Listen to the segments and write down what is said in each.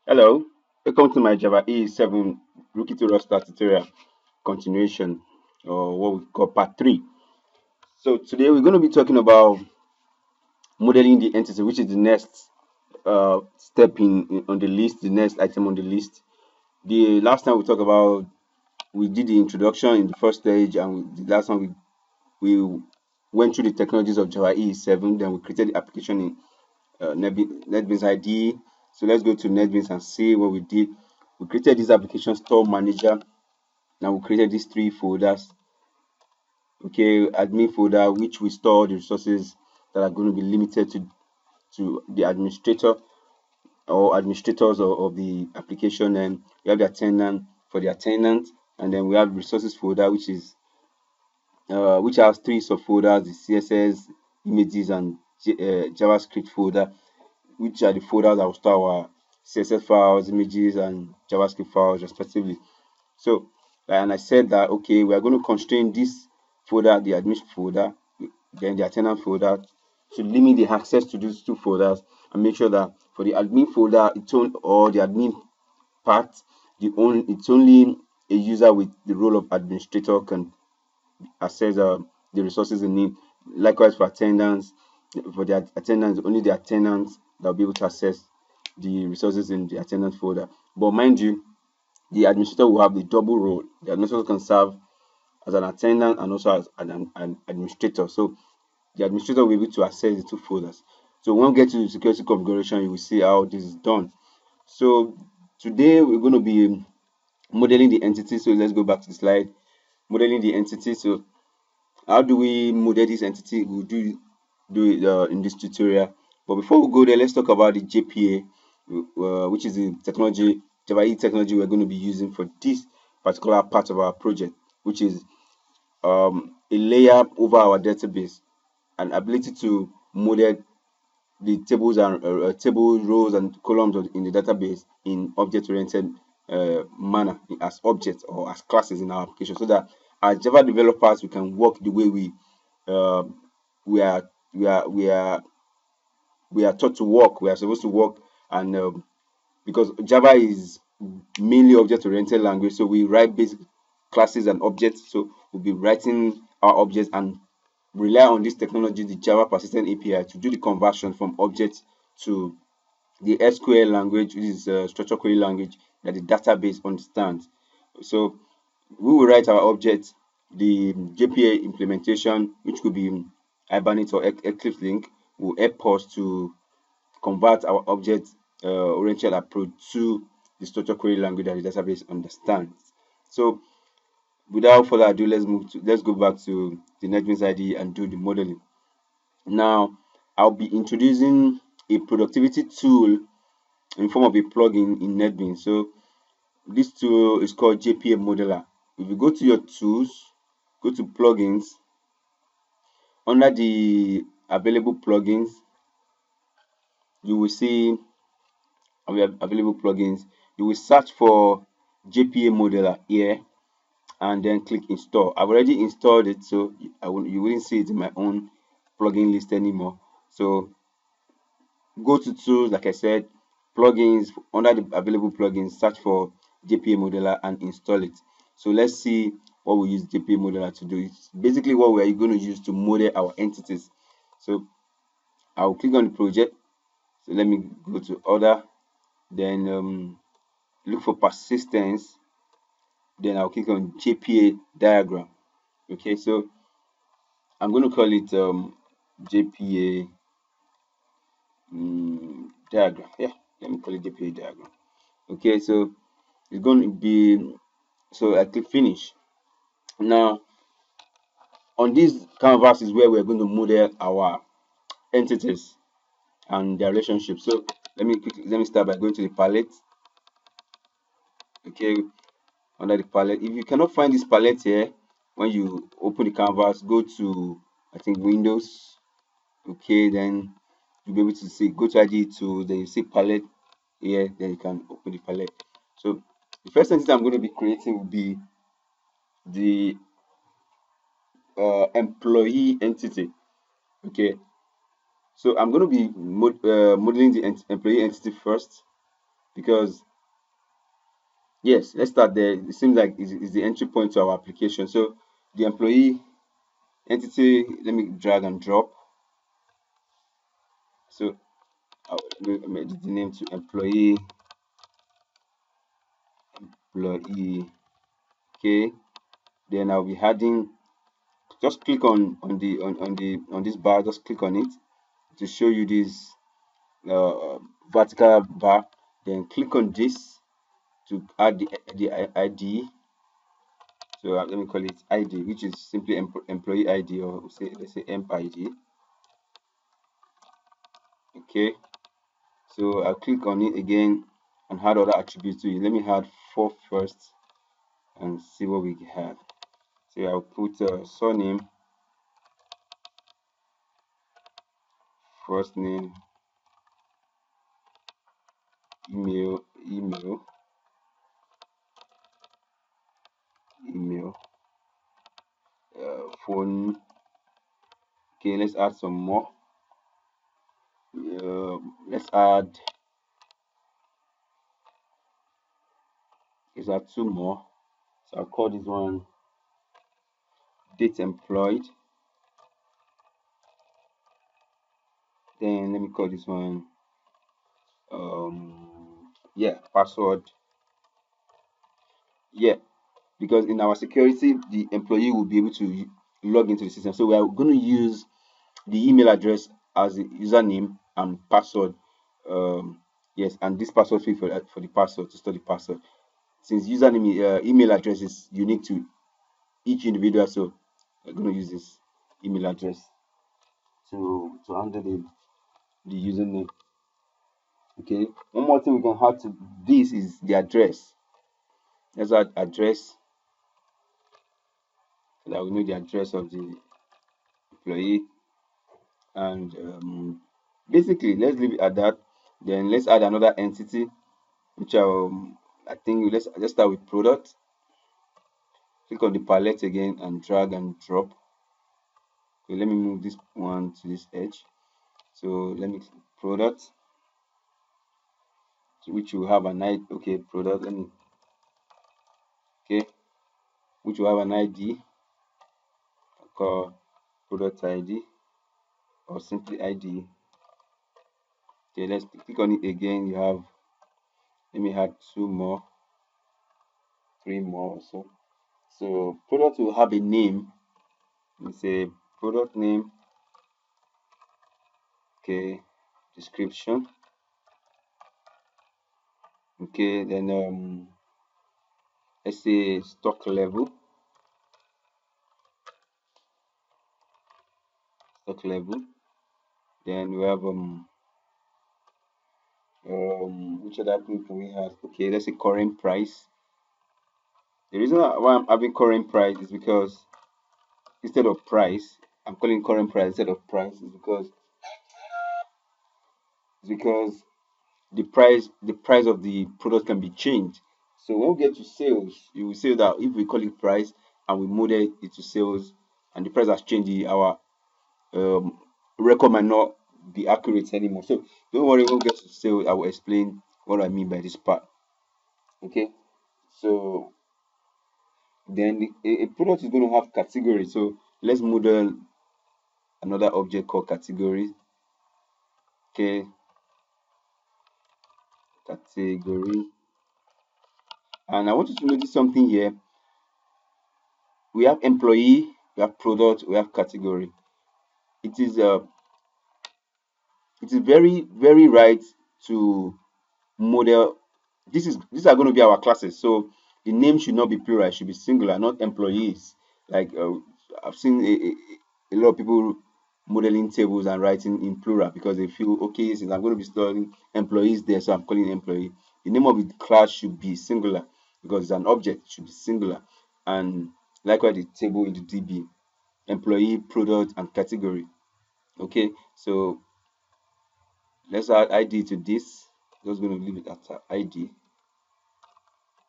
Hello, welcome to my Java E7 Rookie to Rockstar tutorial continuation, or what we call part 3. So today we're going to be talking about modeling the entity, which is the next step on the list, the next item on the list. The last time we talked about, we did the introduction in the first stage, and the last time we went through the technologies of Java E7. Then we created the application in NetBeans ID. So let's go to NetBeans and see what we did. We created this application store manager. Now we created these three folders. Okay, admin folder, which we store the resources that are going to be limited to the administrator or administrators of the application. And we have the attendant for the attendant, and then we have resources folder, which has three subfolders: the CSS, images, and JavaScript folder, which are the folders that will store our CSS files, images, and JavaScript files respectively. So, and I said that okay, we are going to constrain this folder, the admin folder, then the attendant folder, to limit the access to these two folders, and make sure that for the admin folder, or the admin part, it's only a user with the role of administrator can access the resources in it. Likewise for attendants, for the attendants, only the attendants that will be able to access the resources in the attendant folder. But mind you, the administrator will have the double role. The administrator can serve as an attendant and also as an administrator. So the administrator will be able to access the two folders. So when we get to the security configuration, you will see how this is done. So today we're going to be modeling the entity. So let's go back to the slide. Modeling the entity. So how do we model this entity? We'll do it in this tutorial. But before we go there, let's talk about the JPA, which is the technology, Java E technology we're going to be using for this particular part of our project, which is a layer over our database, an ability to model the tables and table rows and columns in the database in object-oriented manner as objects or as classes in our application, so that as Java developers we can work the way uh, we are we are we are we are taught to work. We are supposed to work, and because Java is mainly object-oriented language, so we write basic classes and objects. So we'll be writing our objects and rely on this technology, the Java Persistent API, to do the conversion from objects to the SQL language, which is a structured query language that the database understands. So we will write our object, the JPA implementation, which could be Hibernate or Eclipse link, will help us to convert our object oriented approach to the structured query language that the database understands. So without further ado, let's go back to the NetBeans ID and do the modeling. Now I'll be introducing a productivity tool in form of a plugin in NetBeans. So this tool is called JPA Modeler. If you go to your tools, go to plugins, under the available plugins, you will see available plugins. You will search for JPA Modeler here and then click install. I've already installed it, so you wouldn't see it in my own plugin list anymore. So go to tools, like I said, plugins, under the available plugins, search for JPA Modeler and install it. So let's see what we use JPA Modeler to do. It's basically what we're going to use to model our entities. So I'll click on the project. So let me go to order, then look for persistence, then I'll click on JPA diagram. Okay, so I'm going to call it JPA diagram. Yeah, let me call it JPA diagram. Okay, so it's going to be, so I click finish. Now on this canvas is where we're going to model our entities and their relationships. So let me start by going to the palette. Okay, under the palette, if you cannot find this palette here, when you open the canvas, go to, I think, Windows. Okay, then you'll be able to see, go to ID to, then you see palette here, then you can open the palette. So the first entity I'm going to be creating will be the employee entity. Okay, so I'm going to be modeling the employee entity first. because yes, let's start there. It seems like it's the entry point to our application. So the employee entity, let me drag and drop. So I'll make the name to employee. Okay, then I'll be adding. Just click on this bar. Just click on it to show you this vertical bar. Then click on this to add the ID. So let me call it ID, which is simply employee ID, or say let's say emp ID. Okay, so I'll click on it again and add other attributes to it. Let me add 4 first and see what we have. So I'll put surname, first name, email, email, phone. Okay, let's add some more. Let's add 2 more. So I'll call this one date employed. Then let me call this one yeah, password. Yeah, because in our security, the employee will be able to log into the system. So we are going to use the email address as the username and password. Yes, and this password field for the password to store the password. Since username email address is unique to each individual, so we're going to use this email address to handle the username. Okay. One more thing we can add to this is the address. Let's add address so that we know the address of the employee. And basically, let's leave it at that. Then let's add another entity, which I think let's start with product. Click on the palette again and drag and drop. Okay, let me move this one to this edge. So let me product, which will have an ID. Okay, product. Let me okay, which will have an ID called product ID or simply ID. Okay, let's click on it again. You have, let me add 2 more, 3 more or so. So product will have a name. Let me say product name. Okay, description. Okay, then let's say stock level. Stock level. Then we have which other group can we have? Okay, let's say current price. The reason why I'm having current price is because instead of price, I'm calling current price instead of price is because the price of the product can be changed. So when we get to sales, you will say that if we call it price and we model it to sales and the price has changed, our um, record might not be accurate anymore. So don't worry, when we get to sales, I will explain what I mean by this part. Okay, so then a product is going to have category. So let's model another object called category. Okay, category. And I want you to notice something here. We have employee, we have product, we have category. It is very right to model. These are going to be our classes, so the name should not be plural, it should be singular, not employees. Like I've seen a lot of people modeling tables and writing in plural because they feel, okay, since I'm going to be storing employees there, so I'm calling employee. The name of the class should be singular because it's an object, it should be singular. And likewise the table in the DB, employee, product, and category. Okay, so let's add ID to this. Just going to leave it at ID.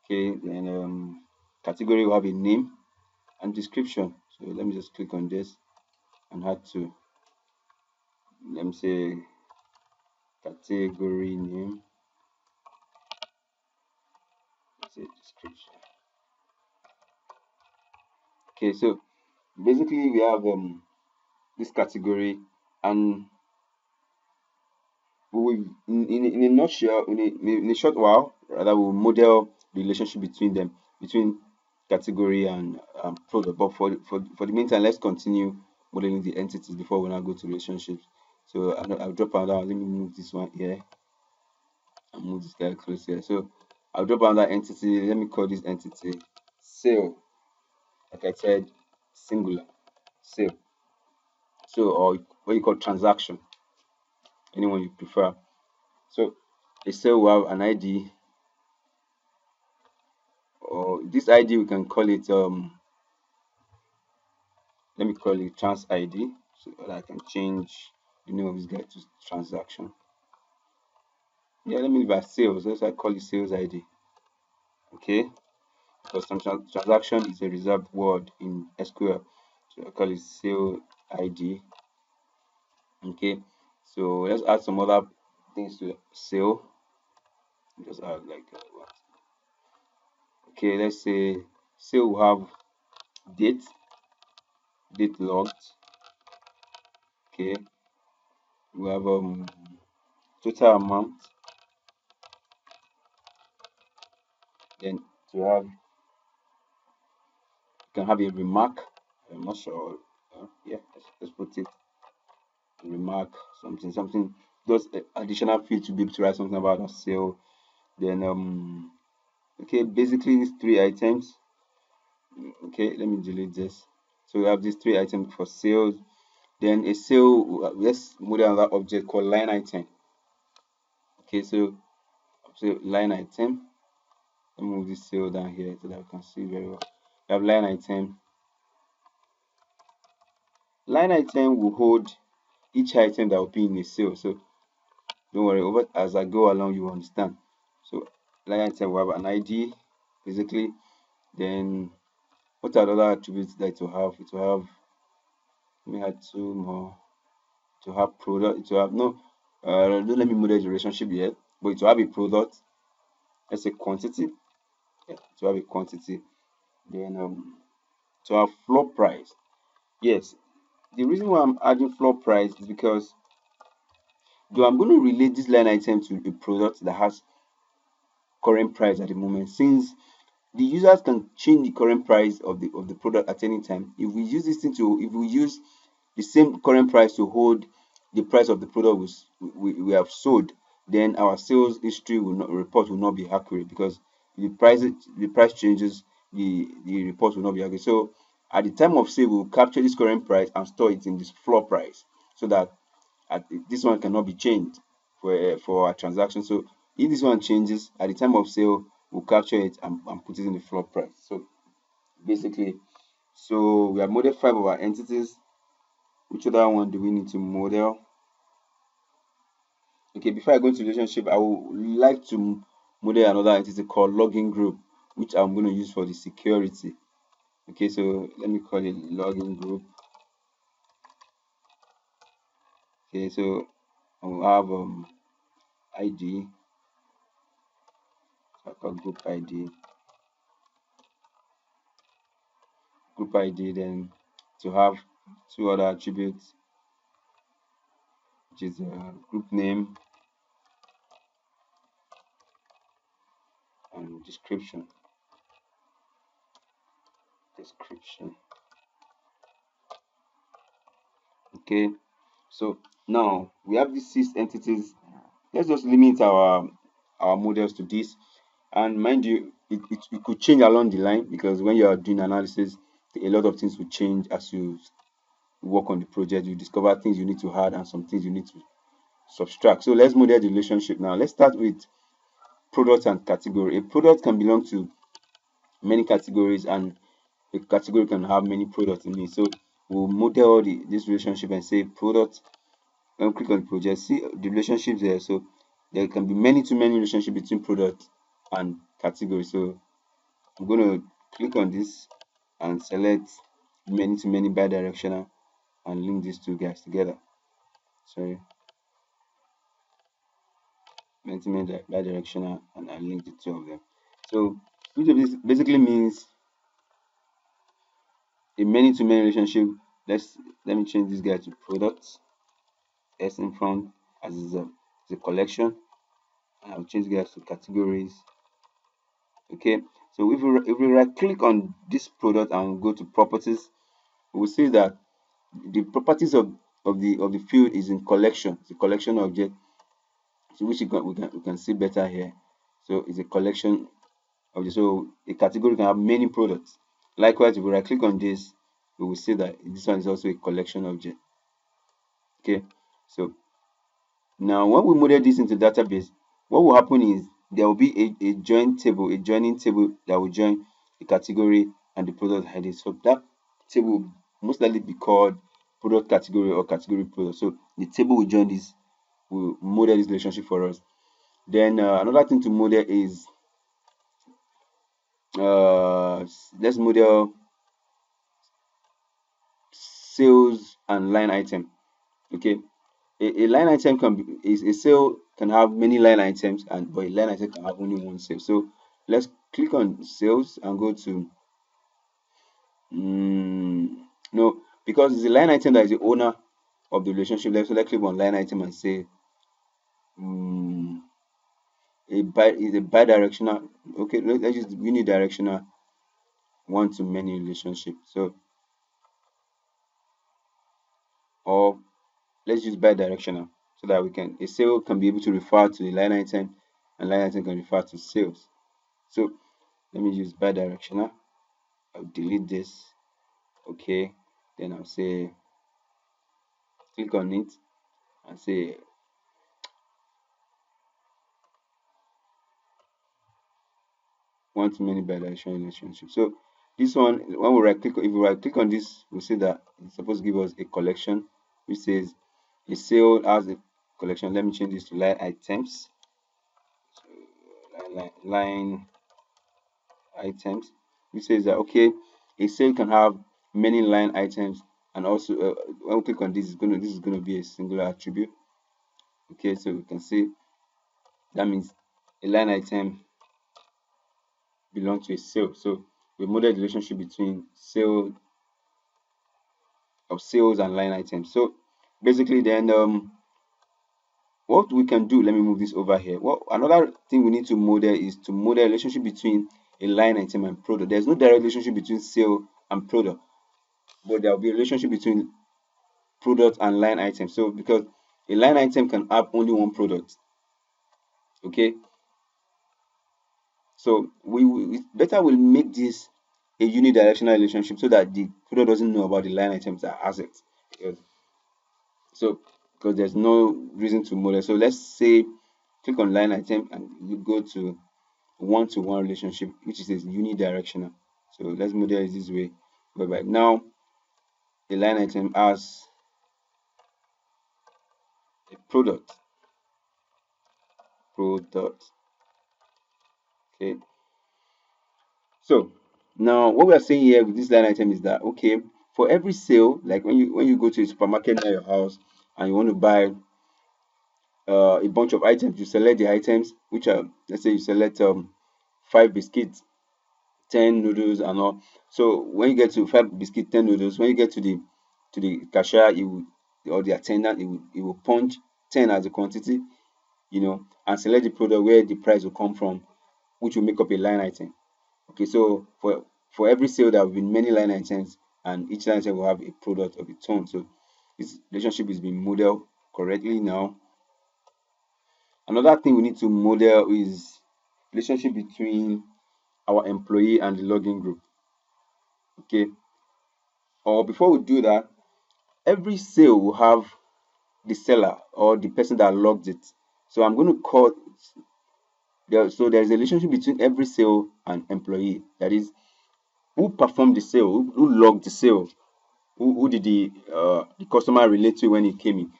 Okay, then category will have a name and description. So let me just click on this and add to, let me say category name. say description. Okay, so basically we have this category, and we will in a nutshell, in a short while rather, we'll model the relationship between them, between category and product. But for the meantime, let's continue modeling the entities before we now go to relationships. So I'll drop out down. Let me move this one here and move this guy close here. So I'll drop out that entity. Let me call this entity sale. Like I said, singular sale. So, or what you call transaction, anyone you prefer. So a sale will have an ID, or this ID we can call it let me call it trans ID, so that I can change the name of this guy to transaction. Yeah, let me leave as sales. Let's I call it sales ID. Okay, because transaction is a reserved word in SQL, so I call it sale ID. Okay, so let's add some other things to sale. Just add like what? Okay, let's say sale will have date, date logged. Okay, we have total amount, then to have, you can have a remark. I'm not sure. Yeah, let's put it remark, something, those additional field to be able to write something about a sale. Then okay, basically these three items. Okay, let me delete this. So we have these three items for sales. Then a sale, let's model another object called line item. Okay, so line item. Let me move this sale down here so that I can see very well. We have line item. Line item will hold each item that will be in a sale. So don't worry, over as I go along, you understand. So line item will have an ID, basically. Then what are the other attributes that it will have? It will have, let me add two more. To have product, it will have no, don't let me model the relationship yet, but it will have a product, let's say quantity. Yeah, to have a quantity. Then to have floor price. Yes, the reason why I'm adding floor price is because though I'm going to relate this line item to a product that has current price at the moment, since the users can change the current price of the product at any time. If we use this thing to, if we use the same current price to hold the price of the product we have sold, then our sales history will not, report will not be accurate, because the price changes, the report will not be accurate. So at the time of sale, we'll capture this current price and store it in this floor price, so that this one cannot be changed for our transaction. So if this one changes at the time of sale, we'll capture it and put it in the floor price. So basically, so we have modeled 5 of our entities. Which other one do we need to model? Okay, before I go into relationship, I would like to model another entity called login group, which I'm going to use for the security. Okay, so let me call it login group. Okay, so I'll have ID. So I call group ID. Group ID, then to have two other attributes, which is group name and description. Okay, so now we have these 6 entities. Let's just limit our models to this, and mind you, it could change along the line, because when you are doing analysis, a lot of things will change as you work on the project. You discover things you need to add and some things you need to subtract. So let's model the relationship now. Let's start with product and category. A product can belong to many categories, and a category can have many products in it. So we'll model this relationship and say product. When we click on the project, see the relationships there. So there can be many to many relationship between product and category. So I'm going to click on this and select many to many bidirectional and link these two guys together. Sorry, many to many bidirectional, and I link the two of them. So which basically means a many to many relationship. Let me change this guy to products. S in front as is a collection. And I'll change guys to categories. Okay. So if we right click on this product and go to properties, we will see that the properties of the field is in collection. It's a collection object, so which we can see better here. So it's a collection object. So a category can have many products. Likewise, if we right click on this, we will see that this one is also a collection object. Okay. So now when we model this into database, what will happen is there will be a joining table that will join the category and the product ID. So that table will most likely be called product category or category product. So the table will join this, will model this relationship for us. Then another thing to model is let's model sales and line item. Okay, a line item can be is a sale can have many line items, and but a line item can have only one sale. So let's click on sales and go to no, because it's a line item that is the owner of the relationship. Let's click on line item and say um, a bi-directional. Okay, let's use unidirectional one to many relationship. So or let's use bi-directional so that we can a sale can be able to refer to the line item and line item can refer to sales. So let me use bi-directional. I'll delete this. Okay, then I'll say click on it and say one to many bi-directional relationship. So this one, when we right click, if we right click on this, we'll see that it's supposed to give us a collection which says a sale as a collection. Let me change this to line items. So line items, which says that okay, a sale can have many line items, and also when we click on this is gonna be a singular attribute. Okay, so we can see that means a line item belongs to a sale. So we model the relationship between sales and line items. So basically then what we can do, let me move this over here. Well, another thing we need to model is to model a relationship between a line item and product. There's no direct relationship between sale and product, but there will be a relationship between product and line item. So because a line item can have only one product, okay, so we better will make this a unidirectional relationship so that the product doesn't know about the line items as assets. Because, so because there's no reason to model. So let's say click on line item and you go to one-to-one relationship, which is unidirectional. So let's model it this way, whereby now a line item has a product. Okay. So now what we are saying here with this line item is that okay, for every sale, like when you go to a supermarket near your house and you want to buy a bunch of items, you select the items which are, let's say you select 5 biscuits, 10 noodles and all. So when you get to 5 biscuits, 10 noodles, when you get to the cashier, or the attendant, it will punch 10 as a quantity, and select the product where the price will come from, which will make up a line item. Okay, so for every sale there will be many line items, and each line item will have a product of its own. So this relationship is being modeled correctly now. Another thing we need to model is relationship between our employee and the login group. Okay, or before we do that, every sale will have the seller or the person that logged it. So I'm going to call there. So there is a relationship between every sale and employee. That is, who performed the sale, who logged the sale, who did the customer relate to when he came in.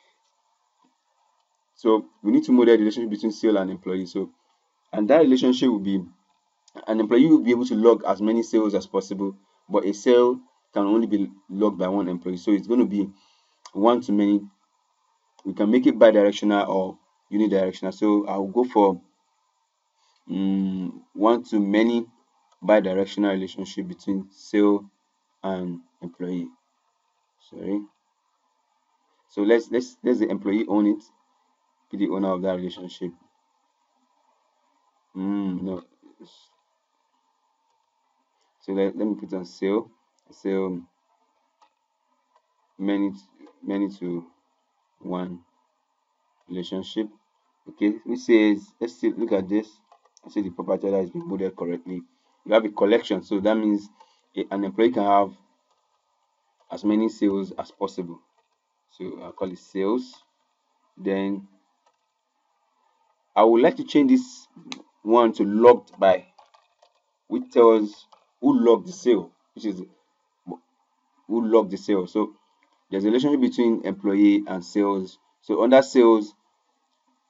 So we need to model the relationship between sale and employee. So and that relationship will be an employee will be able to log as many sales as possible, but a sale can only be logged by one employee. So it's going to be one to many. We can make it bi-directional or unidirectional. So I'll go for one to many. bi-directional relationship between sale and employee. Sorry. So let's the employee own it, be the owner of that relationship. No. So let me put on sale. Sale many many to one relationship. Okay, which says let's see look at this. I say the property order has been modeled correctly. You have a collection, so that means an employee can have as many sales as possible. So I'll call it sales. Then I would like to change this one to logged by, which tells who logged the sale, which is who logged the sale. So there's a relationship between employee and sales. So under sales,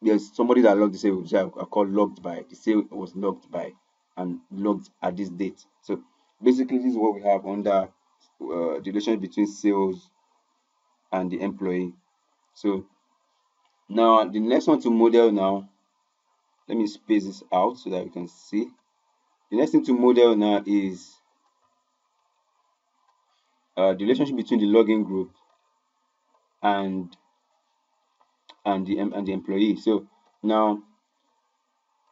there's somebody that logged the sale, which I call logged by. The sale was logged by and logged at this date. So basically, this is what we have under the relationship between sales and the employee. So now the next one to model now, let me space this out so that we can see. The next thing to model now is the relationship between the login group and and the employee. So now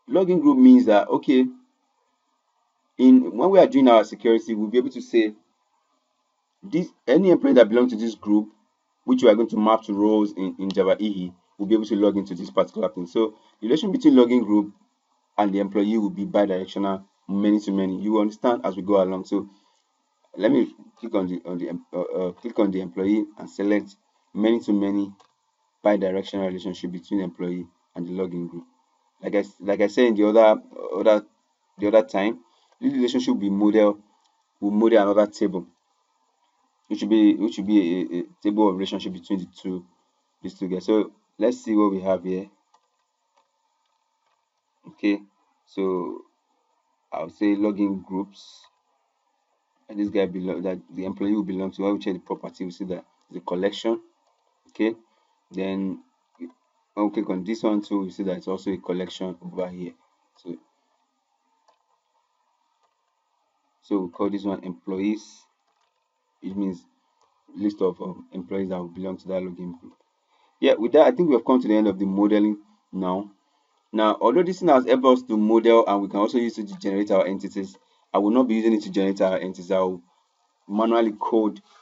login group means that okay, in when we are doing our security, we'll be able to say this any employee that belongs to this group, which we are going to map to roles in Java EE, will be able to log into this particular thing. So the relation between login group and the employee will be bidirectional, many to many. You will understand as we go along. So let me click on the employee and select many to many bidirectional relationship between employee and the login group. Like I said in the other time, this relationship will model another table, which should be a table of relationship between these two guys. So let's see what we have here. Okay, so I'll say login groups, and this guy belong that the employee will belong to. When we check the property, we see that the collection. Okay, then when we click on this one too, we see that it's also a collection over here. So we call this one employees. It means list of employees that will belong to that login group. Yeah, with that, I think we have come to the end of the modeling now. Now, although this thing has helped us to model and we can also use it to generate our entities, I will not be using it to generate our entities. I will manually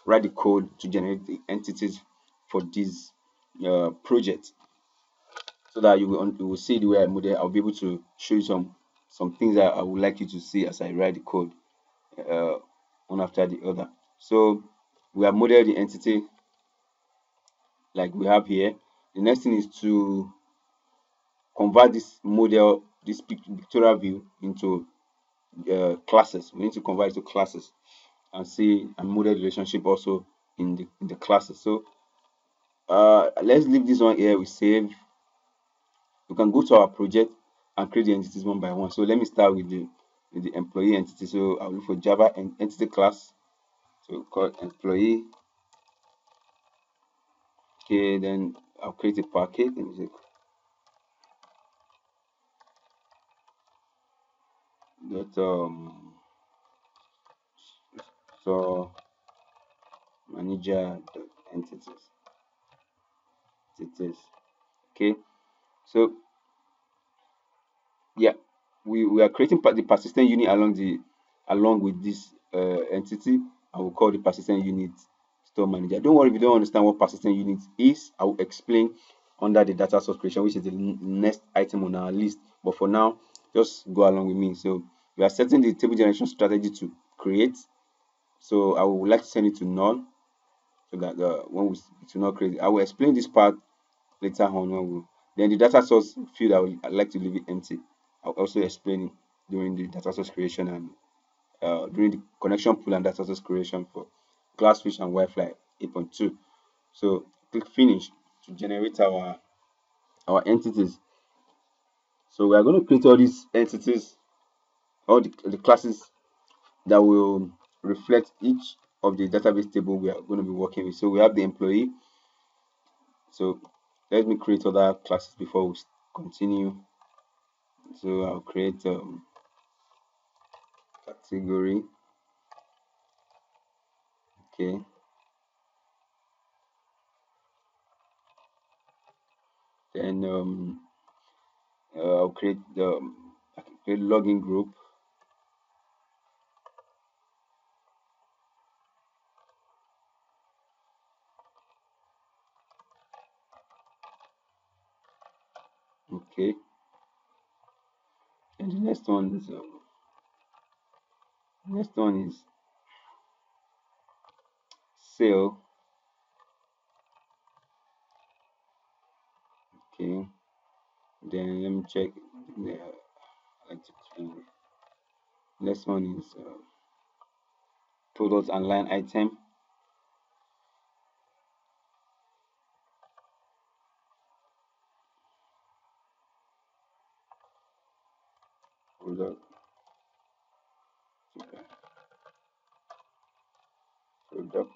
write the code to generate the entities for this project, so that you will see the way I model. I'll be able to show you some things that I would like you to see as I write the code uh, one after the other. So we have modeled the entity like we have here. The next thing is to convert this model, this pictorial view into classes. We need to convert it to classes and see and model the relationship also in the classes. So let's leave this one here. We save. We can go to our project and create the entities one by one. So let me start with the employee entity. So I'll look for Java entity class. So call employee. Okay, then I'll create a packet. Let me say dot so manager dot entities. Okay, so yeah, we are creating the persistent unit along with this entity, and we'll call the persistent unit store manager. Don't worry if you don't understand what persistent unit is. I will explain under the data source creation, which is the next item on our list. But for now, just go along with me. So we are setting the table generation strategy to create. So I would like to send it to none, so that when we it will not create. I will explain this part later on when we then the data source field I'd like to leave it empty. I'll also explain it during the data source creation and during the connection pool and data source creation for Glassfish and Wi-Fi 8.2. So click finish to generate our entities. So we are going to create all these entities, all the classes that will reflect each of the database table we are going to be working with. So we have the employee. So let me create other classes before we continue. So I'll create category. Okay, then I'll create the I can create login group. Okay, and the next one is sale. Okay, then let me check. Like next one is product and line item. Product, product,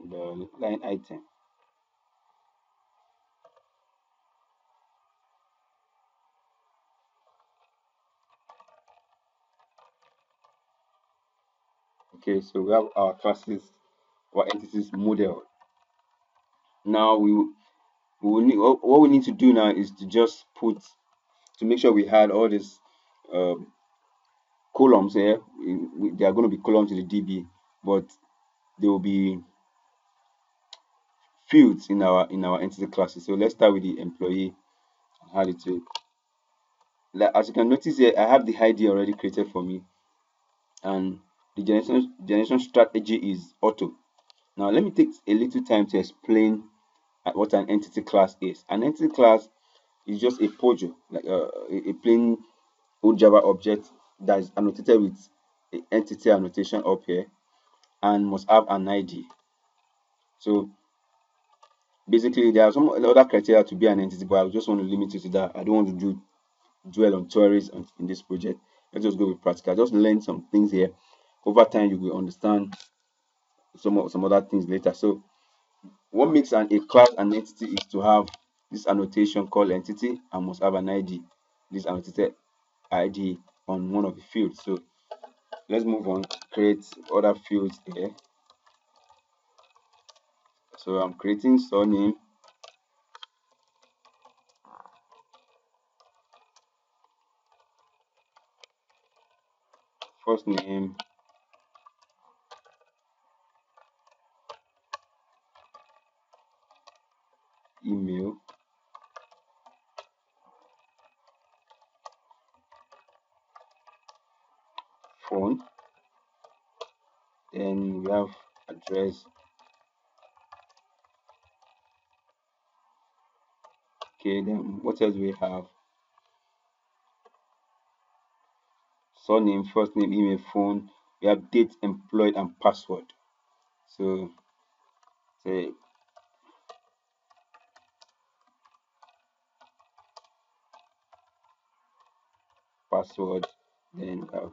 and line item. Okay, so we have our classes, our entities model. Now we will need what we need to do now is to just put to make sure we had all these um, columns here. They are going to be columns in the DB, but there will be fields in our entity classes. So let's start with the employee and add it to. Like, as you can notice here, I have the ID already created for me, and the generation strategy is auto. Now let me take a little time to explain what an entity class is. An entity class is just a pojo, like a plain old Java object that is annotated with a entity annotation up here and must have an ID. So basically, there are some other criteria to be an entity, but I just want to limit it to that. I don't want to dwell on theories in this project. Let's just go with practical. Just learn some things here. Over time, you will understand some other things later. So what makes a class an entity is to have this annotation called entity and must have an ID. This annotated ID on one of the fields. So let's move on. Create other fields here. So I'm creating surname, first name, email, phone. Then we have address. Okay, then what else we have? Surname, first name, email, phone. We have date, employed, and password. So say password, then we have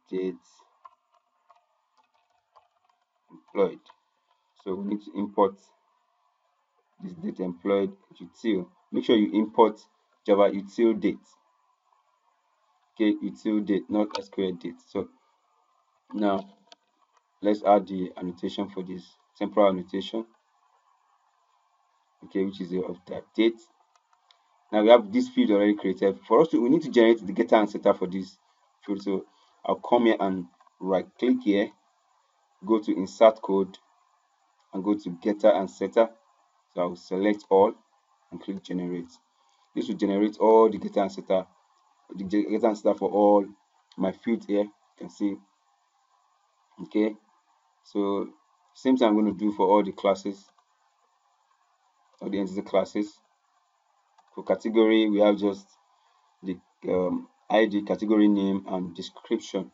date, employed. So we need to import this date employed util. Make sure you import Java util date. Okay, util date, not SQL date. So now let's add the annotation for this temporal annotation. Okay, which is of type date. Now we have this field already created. For us to, we need to generate the getter and setter for this field. So I'll come here and right click here, go to insert code and go to getter and setter. So I'll select all and click generate. This will generate all the getter and setter, the getter and setter for all my fields here. You can see. Okay. So same thing I'm going to do for all the classes or the entity classes. For category, we have just the ID, category name, and description.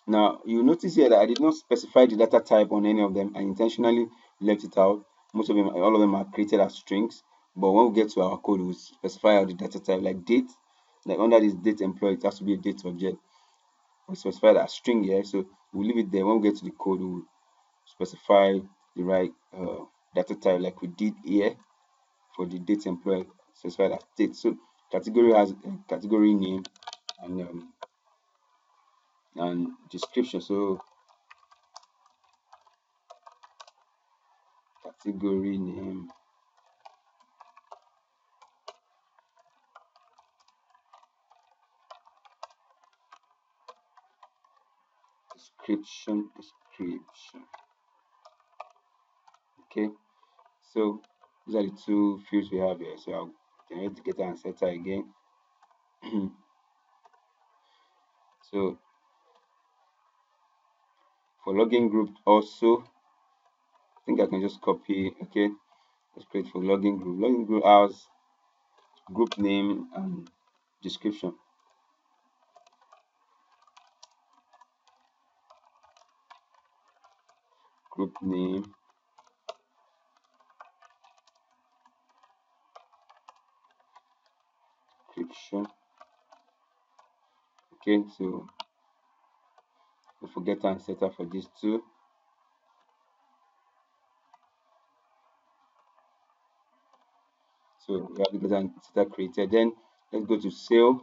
Now, you notice here that I did not specify the data type on any of them. I intentionally left it out. Most of them, all of them are created as strings. But when we get to our code, we'll specify the data type, like date. Like under this date employed, it has to be a date object. We specify that string here, so we'll leave it there. When we get to the code, we'll specify the right data type like we did here for the date employed, specify that date. So category has a category name and description. So category name, description. Okay, so these are the two fields we have here. So I'll generate the getter and setter again. So for login group also, I think I can just copy. Okay, let's create for login group. Login group has group name and description. Group name, description. Okay, so we forget and setter for these two. So we have the getter and setter created. Then let's go to sale.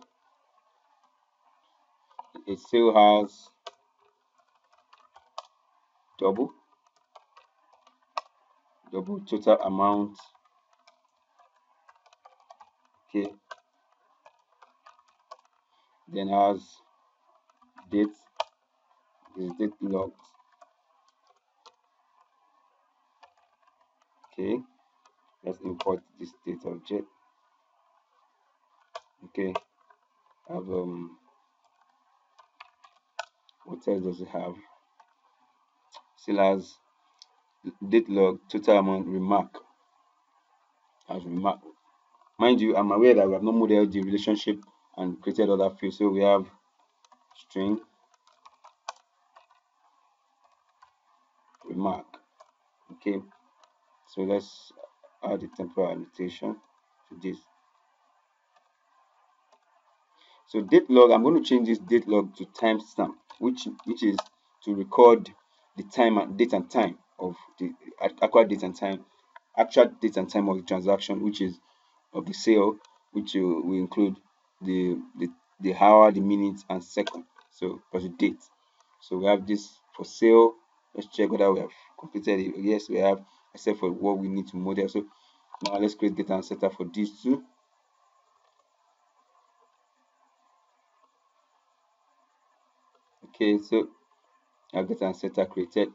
A sale has double total amount. Okay, then has date, is date logged. Okay, let's import this date object. Okay, have what else does it have? Still has date log, total amount, remark as remark. Mind you, I'm aware that we have not modeled the relationship and created other fields. So we have string remark. Okay, so let's add the temporal annotation to this. So date log, I'm going to change this date log to timestamp, which is to record the time and date and time of the actual date and time, of the transaction, which is of the sale, which will include the hour, the minutes, and second. So plus the date. So we have this for sale. Let's check whether we have completed it. Yes, we have, except for what we need to model. So now let's create data and setup for these two. Okay, so our data and setup created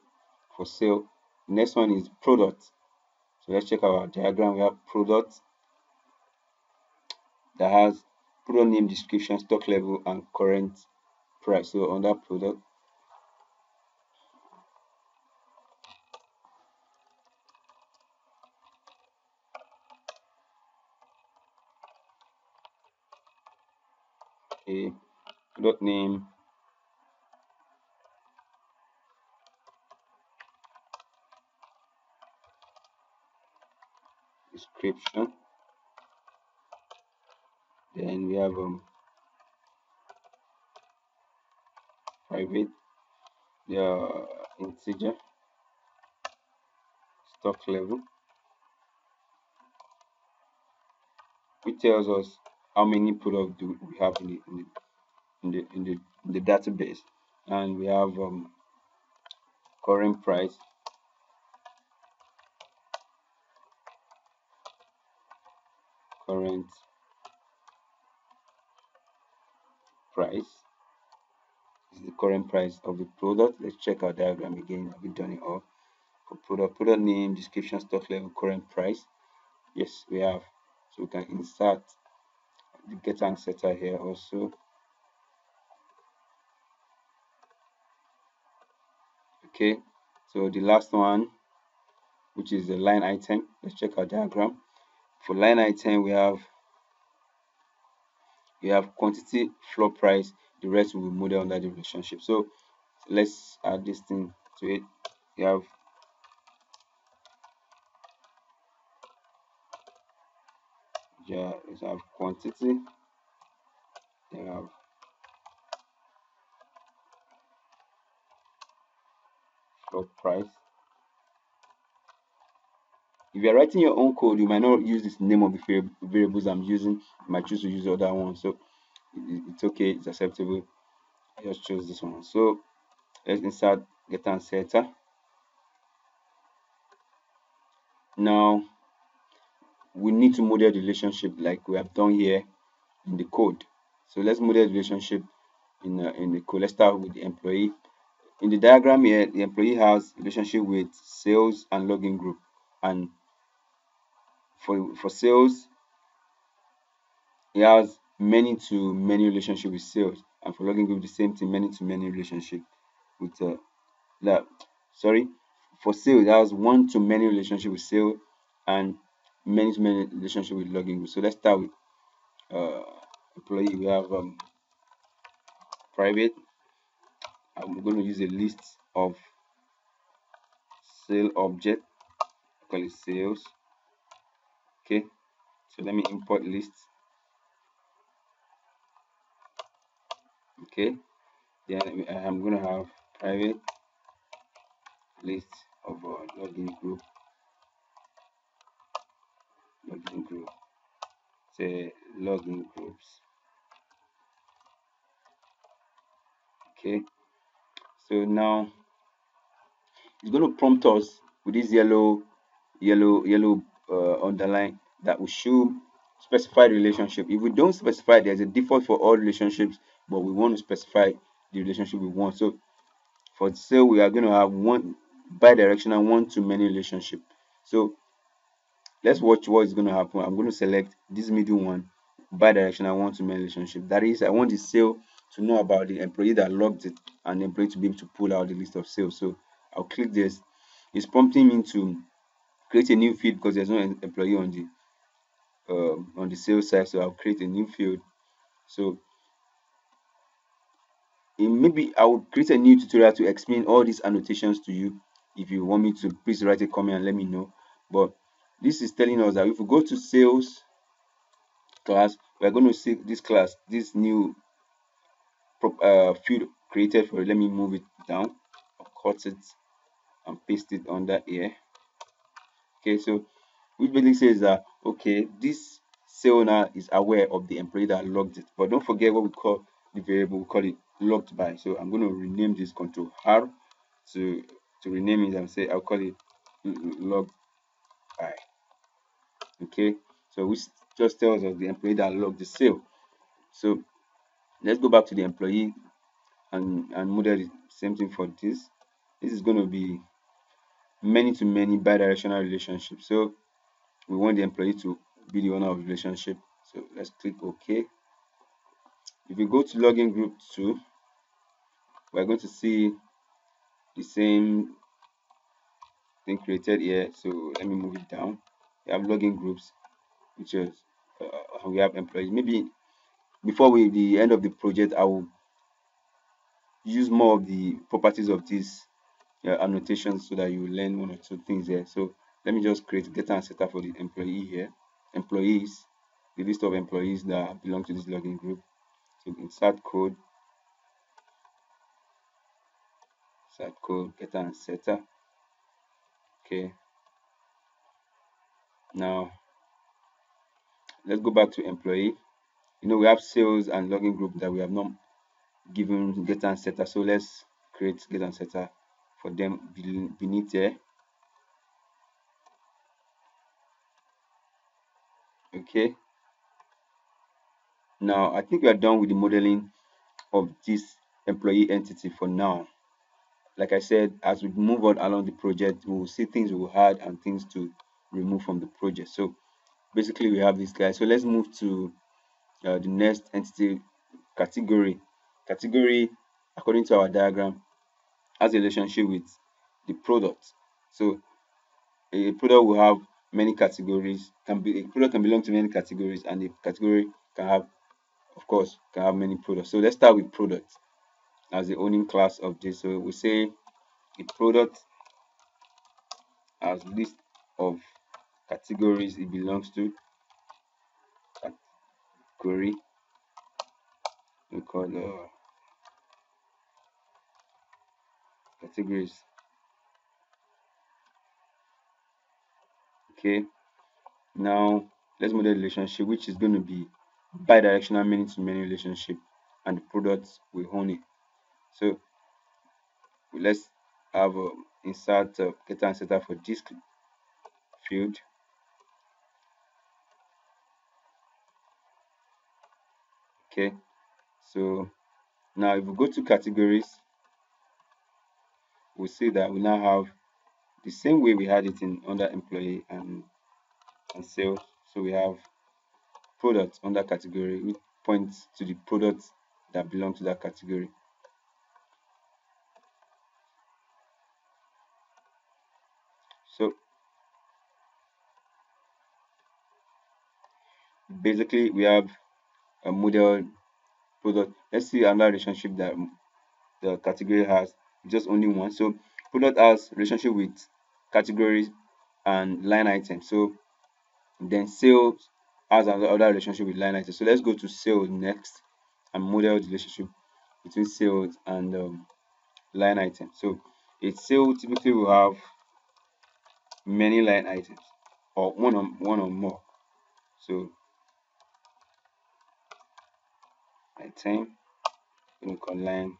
for sale. Next one is product. So let's check our diagram. We have product that has product name, description, stock level, and current price. So under product, a product name, description. Then we have private, the integer, stock level, which tells us how many products do we have in the database, and we have current price, current price is the current price of the product. Let's check our diagram again. Have we done it all? For product name, description, stock level, current price. Yes, we have. So we can insert the getter and setter here also. Okay, so the last one, which is the line item. Let's check our diagram. For line item, we have quantity, floor price. The rest will be modeled under the relationship. So let's add this thing to it. We have let's have quantity. Then we have floor price. If you're writing your own code, you might not use this name of the variables I'm using. You might choose to use the other one. So it's okay, it's acceptable. I just chose this one. So let's insert getter and setter. Now we need to model the relationship like we have done here in the code. So let's model the relationship in the code. Let's start with the employee. In the diagram here, the employee has relationship with sales and login group. And for sales, he has many to many relationship with sales. And for login group, the same thing, many to many relationship with that. Sorry, for sales, it has one to many relationship with sales and many to many relationship with login group. So let's start with uh, employee. We have private. I'm going to use a list of sale object, call it sales. Okay, so let me import list. Okay, then I'm going to have private list of login group, say login groups. Okay, so now it's going to prompt us with this yellow underline that we should specify the relationship. If we don't specify, there's a default for all relationships, but we want to specify the relationship we want. So for sale, we are going to have one bidirectional one to many relationship. So let's watch what is going to happen. I'm going to select this middle one, bidirectional one to many relationship. That is, I want the sale to know about the employee that logged it and the employee to be able to pull out the list of sales. So I'll click this. It's prompting me to create a new field because there's no employee on the sales side. So I'll create a new field. So maybe I will create a new tutorial to explain all these annotations to you. If you want me to, please write a comment and let me know. But this is telling us that if we go to sales class, we're going to see this class, this new field created for it. Let me move it down, cut it and paste it under here. Okay, so which basically says that okay, this sale owner is aware of the employee that logged it, but don't forget what we call the variable. We call it logged by. So I'm going to rename this control R to rename it and say I'll call it logged by. Okay, so which just tells us the employee that logged the sale. So let's go back to the employee and model the same thing for this. This is going to be many to many bidirectional relationship. So we want the employee to be the owner of the relationship. So let's click OK. If you go to login group 2, we're going to see the same thing created here. So let me move it down. We have login groups, which is we have employees. Maybe before the end of the project, I will use more of the properties of these annotations so that you learn one or two things here. So let me just create getter and setter for the employee here. Employees, the list of employees that belong to this login group. So insert code, getter and setter. Okay. Now let's go back to employee. We have sales and login group that we have not given getter and setter. So let's create getter and setter for them beneath there. Okay. Now I think we are done with the modeling of this employee entity for now. Like I said, as we move on along the project, we will see things we will add and things to remove from the project. So basically we have this guy. So let's move to the next entity category. Category, according to our diagram, has a relationship with the product. So a product will have many categories. A product can belong to many categories, and the category can have, of course, can have many products. So let's start with product as the owning class of this. So we say a product has list of categories it belongs to. Category, we call categories. Okay, now let's model the relationship, which is going to be bi-directional many to many relationship, and the product will own it. So let's have insert getter and setter for this field. Okay, so now if we go to categories, we'll see that we now have the same way we had it in under employee and sales. So we have product under category, which points to the products that belong to that category. So basically we have a model product. Let's see another relationship that the category has, just only one. So product has relationship with categories and line items. So then sales has another relationship with line items. So let's go to sales next and model the relationship between sales and line items. So a sale typically will have many line items or one or more. So item, we call line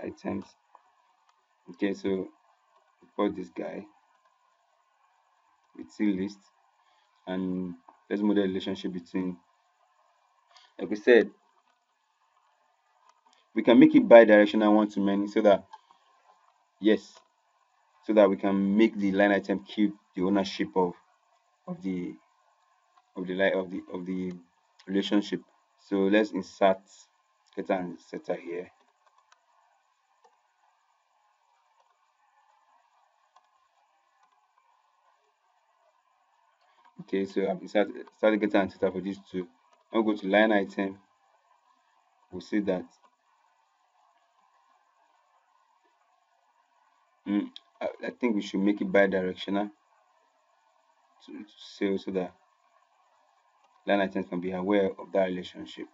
items. Okay, so import this guy with C list, and let's model the relationship between, like we said, we can make it bi-directional one to many, so that yes, so that we can make the line item keep the ownership of the of the relationship. So let's insert getter and setter here. Okay, so I've started getter and setter for these two. I'll go to line item. We'll see that mm, I think we should make it bi-directional to sales, so that line items can be aware of that relationship.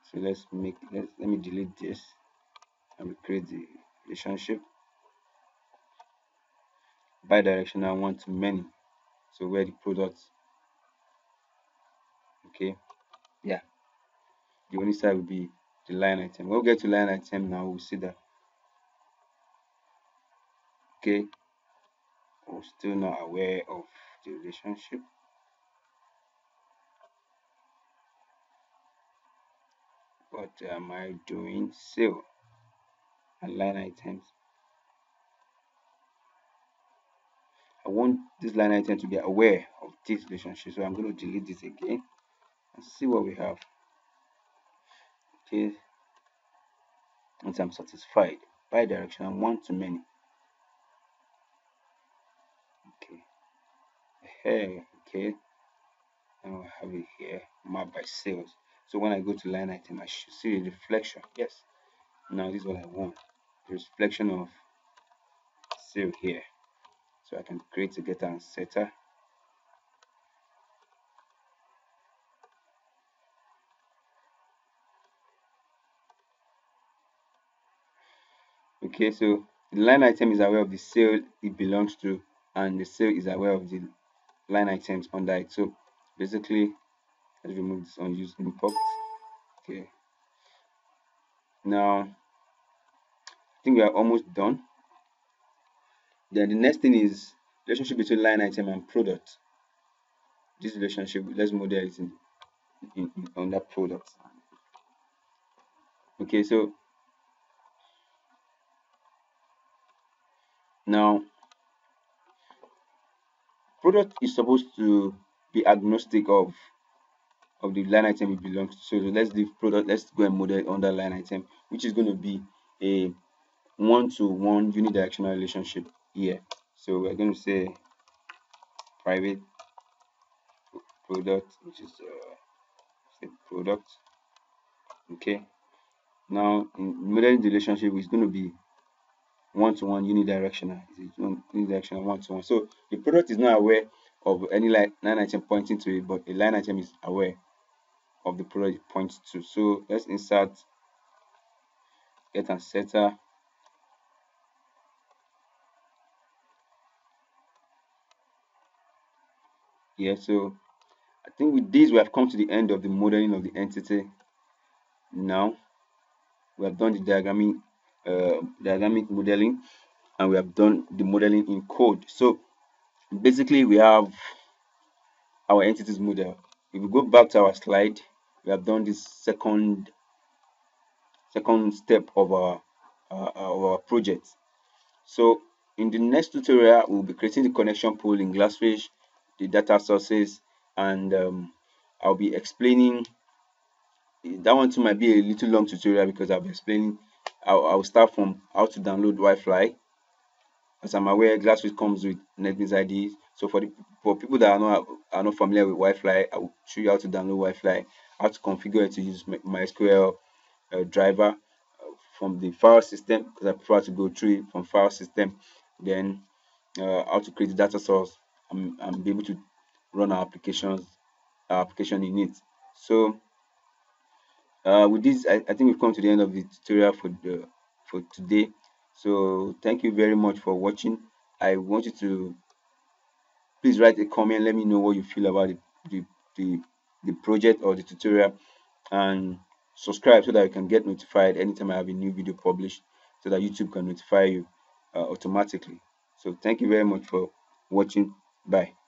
So let me delete this and we create the relationship bi-directional one to many. So where the product, okay, yeah, the only side will be the line item. We'll get to line item now. We'll see that, okay, we're still not aware of the relationship. What am I doing? Sale and line items. I want this line item to be aware of this relationship, so I'm going to delete this again and see what we have. Okay, once I'm satisfied, bi-directional one to many. Okay, hey, okay, now I have it here, mapped by sales. So when I go to line item, I should see a reflection. Yes, now this is what I want, the reflection of sale here. So I can create a getter and setter. Okay, so the line item is aware of the sale it belongs to, and the sale is aware of the line items under it. So basically, let's remove this unused import. Okay, now I think we are almost done. Then the next thing is relationship between line item and product. This relationship, let's model it in under product. Okay, so now product is supposed to be agnostic of the line item it belongs to. So let's leave product, let's go and model it under line item, which is going to be a one-to-one unidirectional relationship here. So we're going to say private product, which is say product. Okay, now in modeling the relationship is going to be one-to-one unidirectional. It's unidirectional one-to-one. So the product is not aware of any line item pointing to it, but a line item is aware of the product it points to. So let's insert get and setter. Yeah, so I think with this we have come to the end of the modeling of the entity. Now we have done the diagramic modeling, and we have done the modeling in code. So basically we have our entities model. If we go back to our slide, we have done this second step of our project. So in the next tutorial, we'll be creating the connection pool in Glassfish, the data sources, and I'll be explaining that one too might be a little long tutorial because I'll be explaining. I'll start from how to download Wi-Fi. As I'm aware, Glassfish comes with NetBeans ID. So for people that are not familiar with Wi-Fi, I will show you how to download Wi-Fi, how to configure it to use MySQL driver from the file system, because I prefer to go through it from file system, then how to create the data source and be able to run our application in it. So with this, I think we've come to the end of the tutorial for today. So thank you very much for watching. I want you to please write a comment. Let me know what you feel about the, the, the project or the tutorial, and subscribe so that you can get notified anytime I have a new video published, so that YouTube can notify you automatically. So thank you very much for watching. Bye.